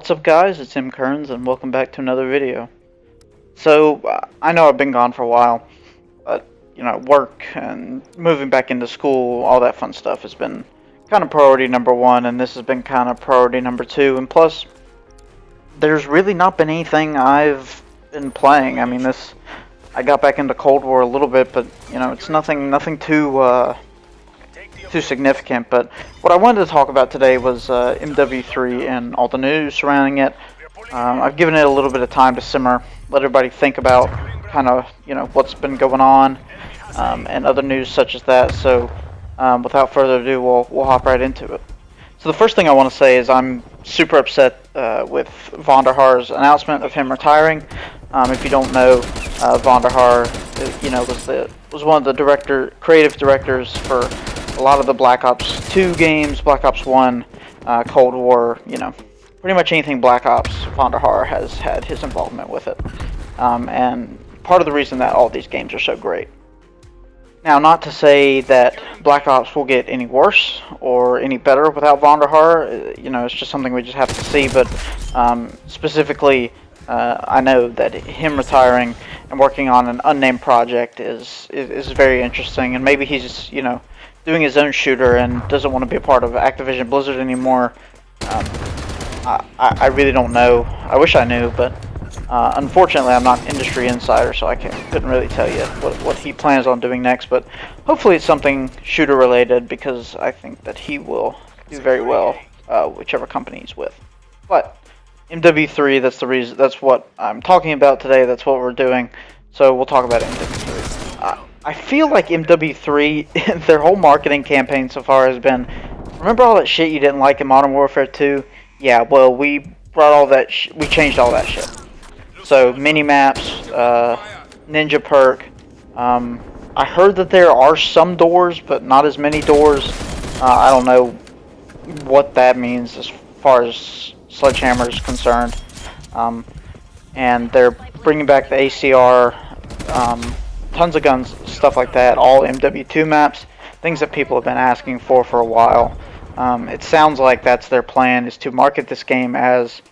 What's up guys, it's M. Kearns and welcome back to another video. So, I know I've been gone for a while, but, work and moving back into school, all that fun stuff has been kind of priority number one, and this has been kind of priority number two, and plus, there's really not been anything I've been playing. I mean, I got back into Cold War a little bit, but, it's nothing too significant. But what I wanted to talk about today was MW3 and all the news surrounding it. I've given it a little bit of time to simmer, let everybody think about kind of what's been going on, and other news such as that. So without further ado, we'll hop right into it. So the first thing I want to say is I'm super upset with Von der Haar's announcement of him retiring. If you don't know, Von der Haar, was one of the creative directors for a lot of the Black Ops 2 games, Black Ops 1, Cold War, pretty much anything Black Ops, Von der Haar has had his involvement with it. And part of the reason that all these games are so great. Now, not to say that Black Ops will get any worse or any better without Von der Haar, it's just something we just have to see, but specifically, I know that him retiring and working on an unnamed project is very interesting, and maybe he's doing his own shooter and doesn't want to be a part of Activision Blizzard anymore. I really don't know. I wish I knew, but unfortunately I'm not an industry insider, so I couldn't really tell you what he plans on doing next, but hopefully it's something shooter related, because I think that he will do very well whichever company he's with. But MW3, that's the reason. That's what I'm talking about today. That's what we're doing. So we'll talk about MW3. I feel like MW3, their whole marketing campaign so far has been, remember all that shit you didn't like in Modern Warfare 2? Yeah, well, we brought all that. We changed all that shit. So mini maps, ninja perk. I heard that there are some doors, but not as many doors. I don't know what that means as far as Sledgehammer is concerned. And they're bringing back the ACR, tons of guns, stuff like that, all MW2 maps, things that people have been asking for a while. It sounds like that's their plan, is to market this game as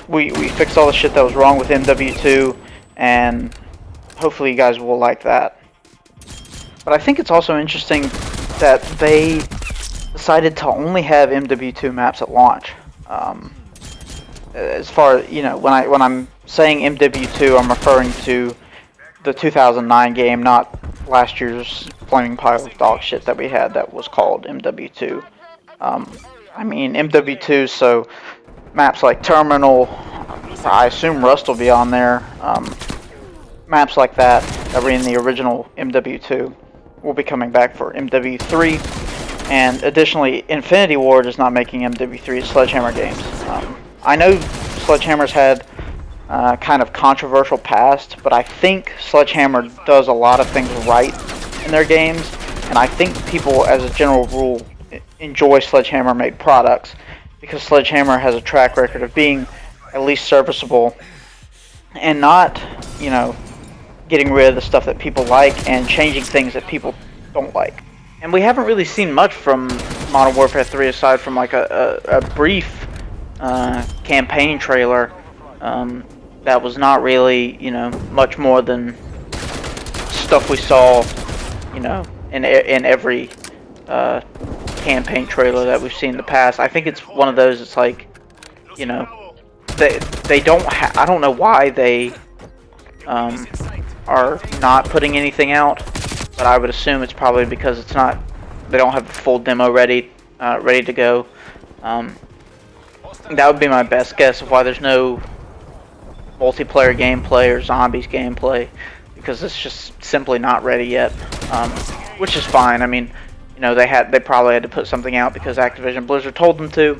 we fixed all the shit that was wrong with MW2, and hopefully you guys will like that. But I think it's also interesting that they decided to only have MW2 maps at launch. As far as, when I'm saying MW2, I'm referring to the 2009 game, not last year's flaming pile of dog shit that we had that was called MW2. I mean MW2, so maps like Terminal, I assume Rust will be on there. Maps like that were in the original MW2 will be coming back for MW3. And additionally, Infinity Ward is not making MW3 Sledgehammer games. I know Sledgehammer's had kind of controversial past, but I think Sledgehammer does a lot of things right in their games, and I think people, as a general rule, enjoy Sledgehammer-made products, because Sledgehammer has a track record of being at least serviceable and not, getting rid of the stuff that people like and changing things that people don't like. And we haven't really seen much from Modern Warfare 3 aside from like a brief campaign trailer that was not really, much more than stuff we saw, in every campaign trailer that we've seen in the past. I think it's one of those. It's like, they don't. I don't know why they are not putting anything out, but I would assume it's probably because it's not. They don't have a full demo ready to go. That would be my best guess of why there's no multiplayer gameplay or zombies gameplay, because it's just simply not ready yet, which is fine. I mean, they probably had to put something out because Activision Blizzard told them to,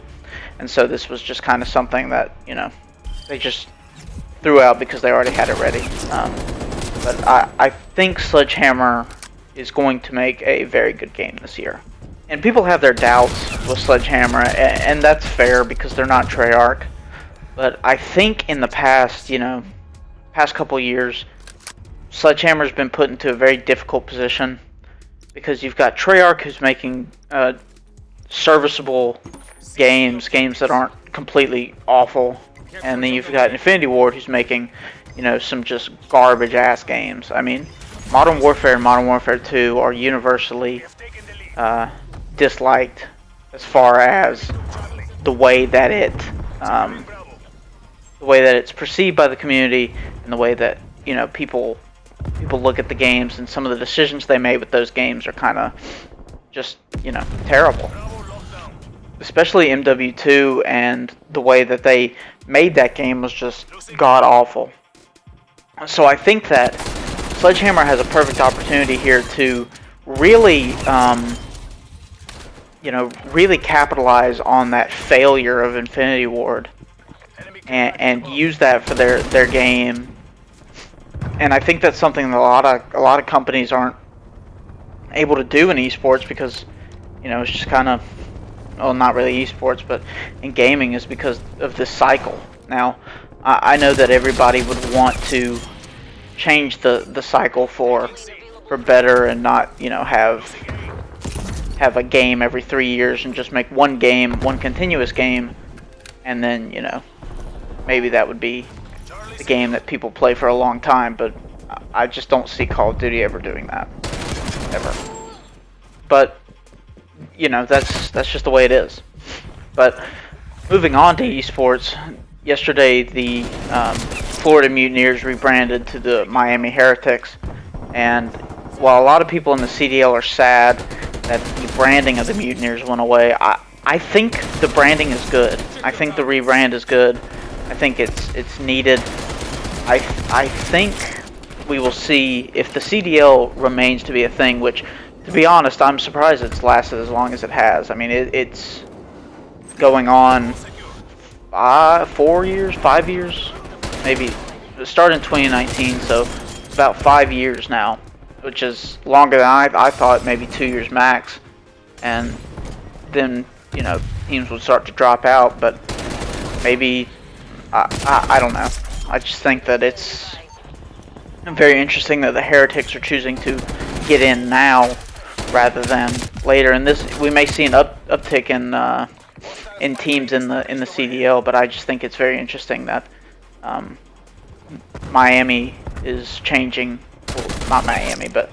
and so this was just kind of something that they just threw out because they already had it ready. But I think Sledgehammer is going to make a very good game this year. And people have their doubts with Sledgehammer, and that's fair because they're not Treyarch. But I think in the past, past couple years, Sledgehammer's been put into a very difficult position, because you've got Treyarch who's making serviceable games that aren't completely awful, and then you've got Infinity Ward who's making, some just garbage ass games. I mean, Modern Warfare and Modern Warfare 2 are universally disliked as far as the way that it's perceived by the community, and the way that people look at the games, and some of the decisions they made with those games are kind of just terrible. Especially MW2, and the way that they made that game was just god awful. So I think that Sledgehammer has a perfect opportunity here to really, really capitalize on that failure of Infinity Ward, and use that for their game. And I think that's something that a lot of companies aren't able to do in esports, because it's just kind of, well, not really esports, but in gaming, is because of this cycle. Now, I know that everybody would want to change the cycle for better, and not have a game every 3 years, and just make one continuous game, and then maybe that would be the game that people play for a long time. But I just don't see Call of Duty ever doing that, ever. But that's just the way it is. But moving on to esports, yesterday the Florida Mutineers rebranded to the Miami Heretics, and while a lot of people in the CDL are sad that the branding of the Mutineers went away, I think the branding is good. I think the rebrand is good. I think it's needed. I think we will see if the CDL remains to be a thing, which, to be honest, I'm surprised it's lasted as long as it has. I mean, it's going on 4 years, 5 years, maybe. It started in 2019, so about 5 years now, which is longer than I thought, maybe 2 years max. And then, teams would start to drop out, but maybe, I don't know. I just think that it's very interesting that the Heretics are choosing to get in now rather than later. And this, we may see an uptick in teams in the CDL, but I just think it's very interesting that Miami is changing. Well, not Miami, but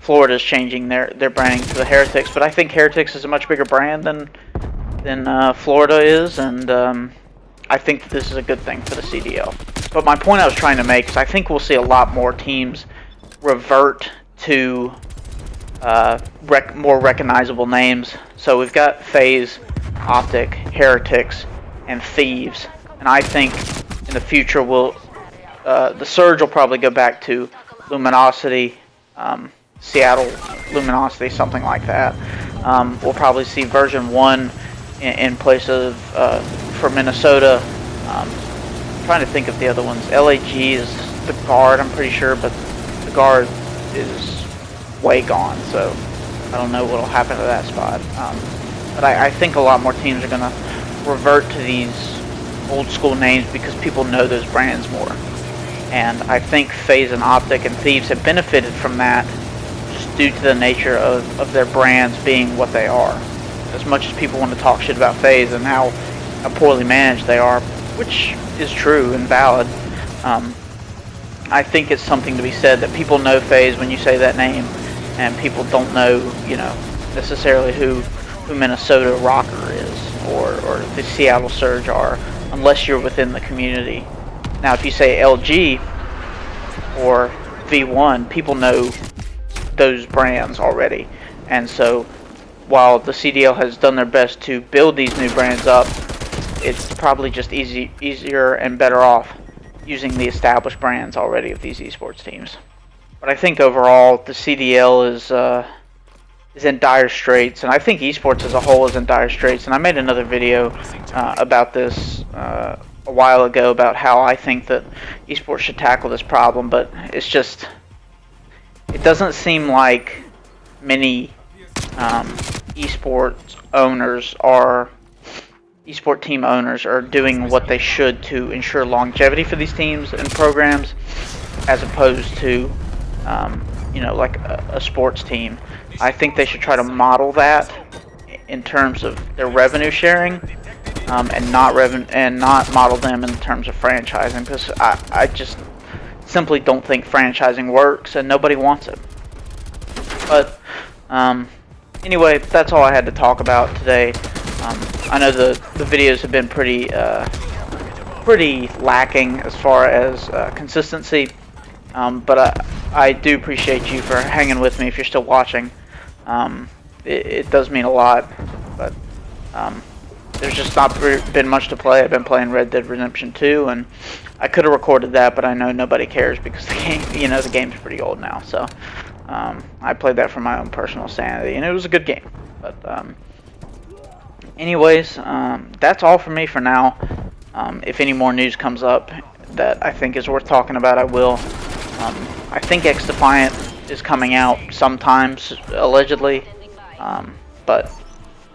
Florida is changing their branding to the Heretics. But I think Heretics is a much bigger brand than Florida is, and I think that this is a good thing for the CDL. But my point I was trying to make is I think we'll see a lot more teams revert to more recognizable names. So we've got FaZe, Optic, Heretics, and Thieves. And I think in the future the Surge will probably go back to Luminosity, Seattle Luminosity, something like that. We'll probably see version 1 in place of, for Minnesota. I'm trying to think of the other ones. LAG is the Guard, I'm pretty sure, but the Guard is way gone, so I don't know what will happen to that spot. But I think a lot more teams are going to revert to these old school names because people know those brands more. And I think FaZe and Optic and Thieves have benefited from that, just due to the nature of their brands being what they are. As much as people want to talk shit about FaZe and how poorly managed they are, which is true and valid, I think it's something to be said that people know FaZe when you say that name, and people don't know, necessarily who Minnesota Rocker is or the Seattle Surge are, unless you're within the community. Now, if you say LG or V1, people know those brands already, and so while the CDL has done their best to build these new brands up, it's probably just easier and better off using the established brands already of these esports teams. But I think overall the CDL is in dire straits, and I think esports as a whole is in dire straits. And I made another video about this a while ago, about how I think that esports should tackle this problem, but it's just, it doesn't seem like many esport team owners are doing what they should to ensure longevity for these teams and programs, as opposed to like a sports team. I think they should try to model that in terms of their revenue sharing, and not model them in terms of franchising, because I just simply don't think franchising works and nobody wants it. But anyway, that's all I had to talk about today. I know the videos have been pretty lacking as far as consistency, but I do appreciate you for hanging with me if you're still watching. It does mean a lot, but there's just not been much to play. I've been playing Red Dead Redemption 2, and I could have recorded that, but I know nobody cares because the game, the game's pretty old now. So I played that for my own personal sanity, and it was a good game. But anyways, that's all for me for now. If any more news comes up that I think is worth talking about, I will. I think X Defiant is coming out sometimes, allegedly, but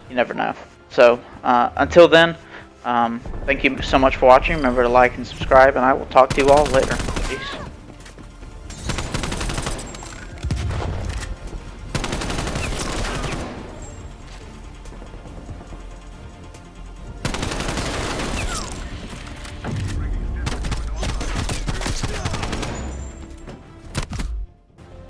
you never know. So until then, thank you so much for watching. Remember to like and subscribe, and I will talk to you all later. Peace.